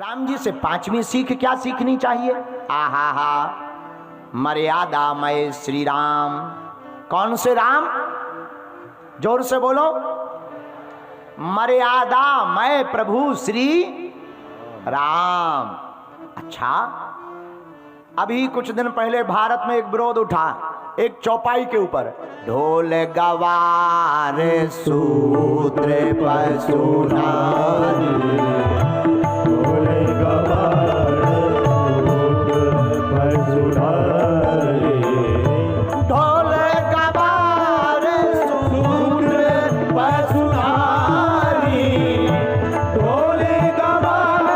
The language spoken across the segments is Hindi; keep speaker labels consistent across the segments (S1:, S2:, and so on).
S1: राम जी से पांचवी सीख क्या सीखनी चाहिए? आहा हा, मर्यादामय श्री राम। कौन से राम? जोर से बोलो। मर्यादामय प्रभु श्री राम। अच्छा, अभी कुछ दिन पहले भारत में एक विरोध उठा, एक चौपाई के ऊपर, ढोल गवार सूत्र पशुनारी, ढोल गवार सूत्र पशुनारी, ढोल गवार सूत्र पशुनारी, ढोल गवार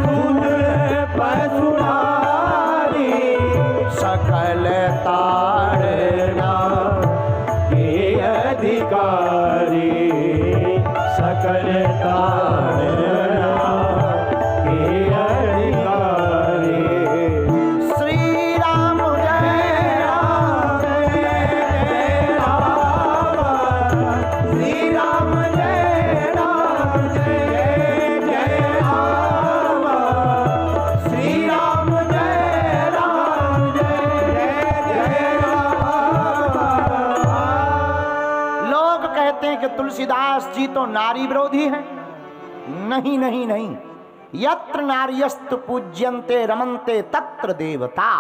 S1: सूत्र पशुनारी, सकल ताड़ना के अधिकारी, सकल ताड़ना के अधिकारी। श्री राम जय राम जय राम, श्री राम जय राम जय जय राम, श्री राम जय राम जय जय राम। लोग कहते हैं कि तुलसीदास जी तो नारी विरोधी हैं। नहीं नहीं नहीं, यत्र नार्यस्तु पूज्यन्ते रमन्ते तत्र देवता।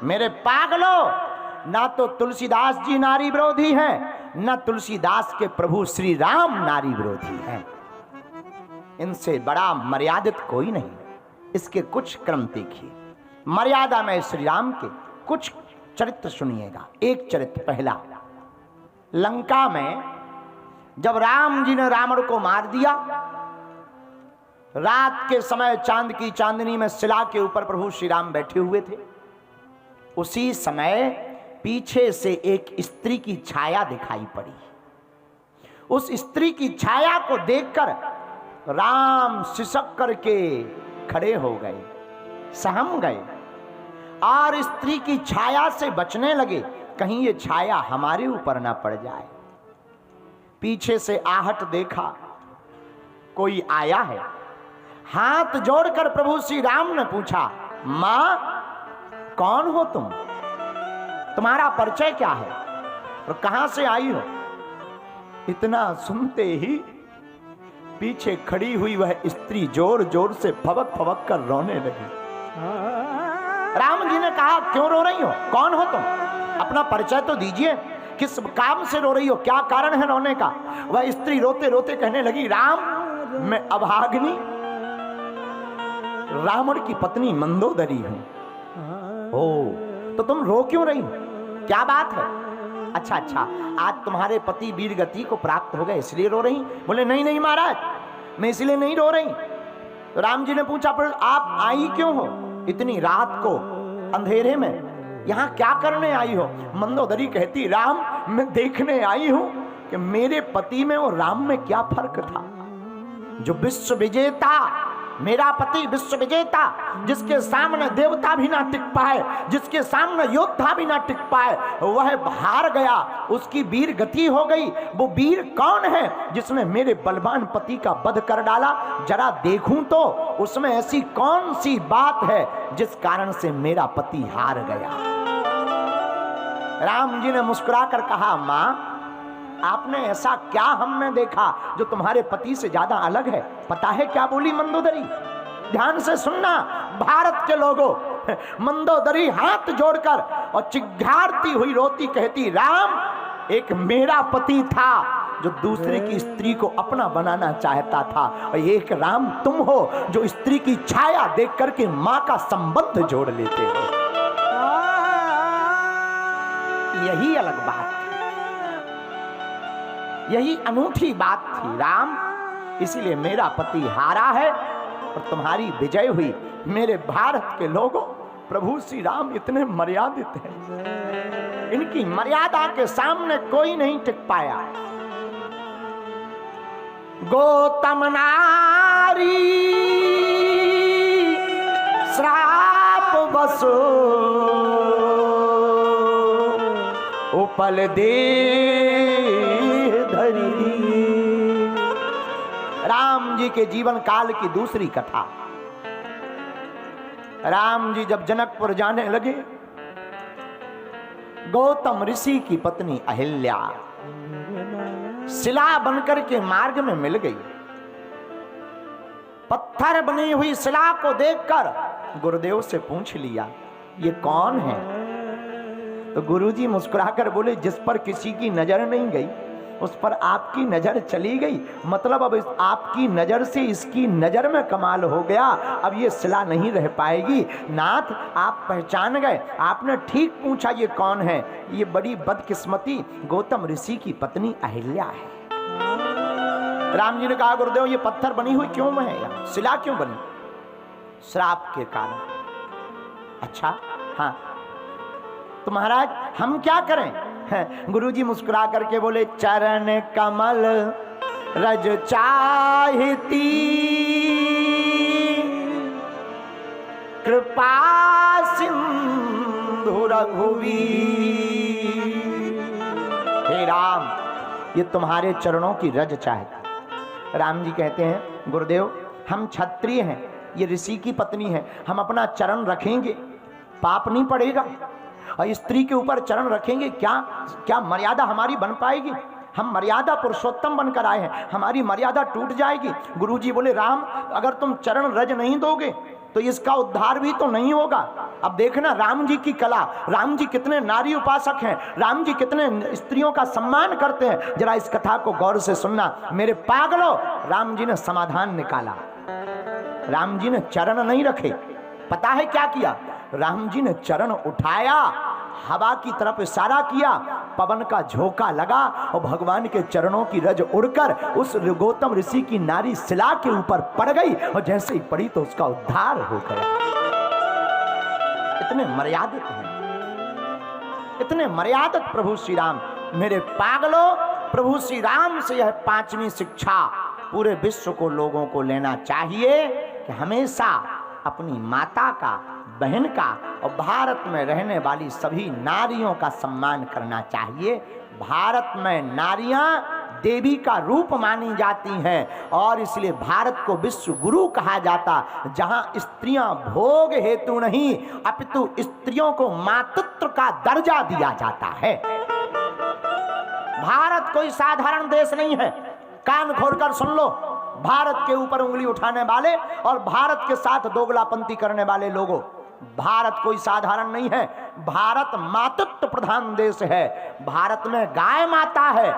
S1: मेरे पागलों, ना तो तुलसीदास जी नारी विरोधी हैं, ना तुलसीदास के प्रभु श्री राम नारी विरोधी हैं। इनसे बड़ा मर्यादित कोई नहीं। इसके कुछ क्रम देखिए। मर्यादा में श्री राम के कुछ चरित्र सुनिएगा। एक चरित्र पहला, लंका में जब राम जी ने रावण को मार दिया, रात के समय चांद की चांदनी में शिला के ऊपर प्रभु श्री राम बैठे हुए थे। उसी समय पीछे से एक स्त्री की छाया दिखाई पड़ी। उस स्त्री की छाया को देखकर राम सिसक करके खड़े हो गए, सहम गए और स्त्री की छाया से बचने लगे, कहीं ये छाया हमारे ऊपर ना पड़ जाए। पीछे से आहट देखा, कोई आया है। हाथ जोड़कर प्रभु श्री राम ने पूछा, मां कौन हो तुम? तुम्हारा परिचय क्या है और कहां से आई हो? इतना सुनते ही पीछे खड़ी हुई वह स्त्री जोर जोर से फबक फबक कर रोने लगी। राम जी ने कहा, क्यों रो रही हो? कौन हो तुम? अपना परिचय तो दीजिए। किस काम से रो रही हो? क्या कारण है रोने का? वह स्त्री रोते रोते कहने लगी, राम मैं अभागिनी रावण की पत्नी मंदोदरी हूं। ओ, तो तुम रो क्यों रही हो? क्या बात है? अच्छा अच्छा, आज तुम्हारे पति वीर गति को प्राप्त हो गए इसलिए रो रही? बोले नहीं नहीं महाराज, मैं इसलिए नहीं रो रही। तो राम जी ने पूछा, पर आप आई क्यों हो इतनी रात को अंधेरे में? यहां क्या करने आई हो? मंदोदरी कहती, राम मैं देखने आई हूं कि मेरे पति में और राम में क्या फर्क था। जो विश्व विजेता, मेरा पति विश्व विजेता, जिसके सामने देवता भी ना टिक पाए, जिसके सामने योद्धा भी ना टिक पाए, वह हार गया, उसकी वीर गति हो गई। वो वीर कौन है जिसने मेरे बलवान पति का वध कर डाला? जरा देखूं तो उसमें ऐसी कौन सी बात है जिस कारण से मेरा पति हार गया। राम जी ने मुस्कुराकर कहा, मां आपने ऐसा क्या हमने देखा जो तुम्हारे पति से ज्यादा अलग है? पता है क्या बोली मंदोदरी? ध्यान से सुनना भारत के लोगों। मंदोदरी हाथ जोड़कर और चिघाड़ती हुई रोती कहती, राम एक मेरा पति था जो दूसरे की स्त्री को अपना बनाना चाहता था, और एक राम तुम हो जो स्त्री की छाया देख करके मां का संबंध जोड़ लेते हो। यही अलग बात थी, यही अनूठी बात थी राम। इसीलिए मेरा पति हारा है और तुम्हारी विजय हुई। मेरे भारत के लोगों, प्रभु श्री राम इतने मर्यादित हैं, इनकी मर्यादा के सामने कोई नहीं टिक पाया। गौतम नारी श्राप बसो उपल दे धरी। राम राम जी के जीवन काल की दूसरी कथा। राम जी जब जनकपुर जाने लगे, गौतम ऋषि की पत्नी अहिल्या शिला बनकर के मार्ग में मिल गई। पत्थर बनी हुई शिला को देखकर गुरुदेव से पूछ लिया, ये कौन है? तो गुरुजी मुस्कुराकर बोले, जिस पर किसी की नजर नहीं गई उस पर आपकी नजर चली गई। मतलब अब आपकी नजर से इसकी नजर में कमाल हो गया, अब ये शिला नहीं रह पाएगी। नाथ, आप पहचान गए, आपने ठीक पूछा ये कौन है। ये बड़ी बदकिस्मती गौतम ऋषि की पत्नी अहिल्या है। राम जी ने कहा, गुरुदेव ये पत्थर बनी हुई क्यों है, यहाँ शिला क्यों बनी? श्राप के कारण। अच्छा, हाँ, तो महाराज हम क्या करें? गुरुजी मुस्कुरा करके बोले, चरण कमल रज चाहती कृपा सिंधु रघुवीर। हे राम, ये तुम्हारे चरणों की रज चाहती। राम जी कहते हैं, गुरुदेव हम क्षत्रिय हैं, ये ऋषि की पत्नी है, हम अपना चरण रखेंगे, पाप नहीं पड़ेगा? और स्त्री के ऊपर चरण रखेंगे, क्या मर्यादा हमारी बन पाएगी? हम मर्यादा पुरुषोत्तम बनकर आए हैं, हमारी मर्यादा टूट जाएगी। गुरुजी बोले, राम अगर तुम चरण रज नहीं दोगे तो इसका उद्धार भी तो नहीं होगा। अब देखना राम जी की कला, राम जी कितने नारी उपासक हैं, राम जी कितने स्त्रियों का सम्मान करते हैं। जरा इस कथा को गौर से सुनना मेरे पागलों। राम जी ने समाधान निकाला। राम जी ने चरण नहीं रखे, पता है क्या किया? राम जी ने चरण उठाया, हवा की तरफ इशारा किया, पवन का झोंका लगा और भगवान के चरणों की रज उड़कर उस गौतम ऋषि की नारी शिला के ऊपर पड़ गई और जैसे ही पड़ी तो उसका उद्धार हो गया। इतने मर्यादित हैं, इतने मर्यादित प्रभु श्री राम। मेरे पागलों, प्रभु श्री राम से यह पांचवी शिक्षा पूरे विश्व को लोगों को लेना चाहिए कि हमेशा अपनी माता का, बहन का और भारत में रहने वाली सभी नारियों का सम्मान करना चाहिए। भारत में नारियां देवी का रूप मानी जाती हैं और इसलिए भारत को विश्व गुरु कहा जाता, जहां स्त्रियां भोग हेतु नहीं अपितु स्त्रियों को मातृत्व का दर्जा दिया जाता है। भारत कोई साधारण देश नहीं है। कान खोलकर सुन लो, भारत के ऊपर उंगली उठाने वाले और भारत के साथ दोगलापंती करने वाले लोगों, भारत कोई साधारण नहीं है। भारत मातृत्व प्रधान देश है। भारत में गाय माता है,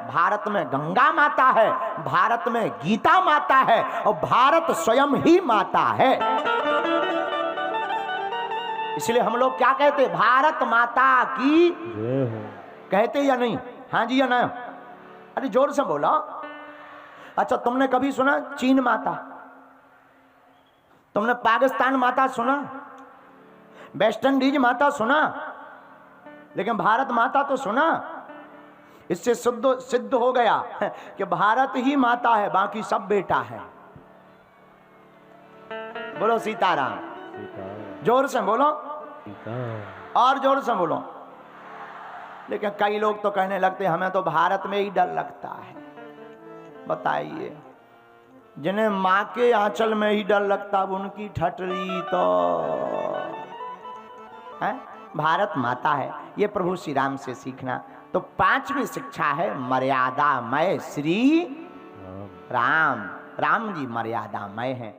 S1: भारत में गंगा माता है, भारत में गीता माता है और भारत स्वयं ही माता है। इसलिए हम लोग क्या कहते? भारत माता की कहते या नहीं? हाँ जी या ना? अरे जोर से बोला। अच्छा, तुमने कभी सुना चीन माता? तुमने पाकिस्तान माता सुना? वेस्ट इंडीज माता सुना? लेकिन भारत माता तो सुना। इससे सिद्ध हो गया कि भारत ही माता है, बाकी सब बेटा है। बोलो सीताराम। जोर से बोलो और जोर से बोलो। लेकिन कई लोग तो कहने लगते हमें तो भारत में ही डर लगता है। बताइए, जिन्हें माँ के आंचल में ही डर लगता उनकी ठटरी तो है। भारत माता है, ये प्रभु श्री राम से सीखना। तो पांचवी शिक्षा है मर्यादामय श्री राम। राम जी मर्यादामय हैं।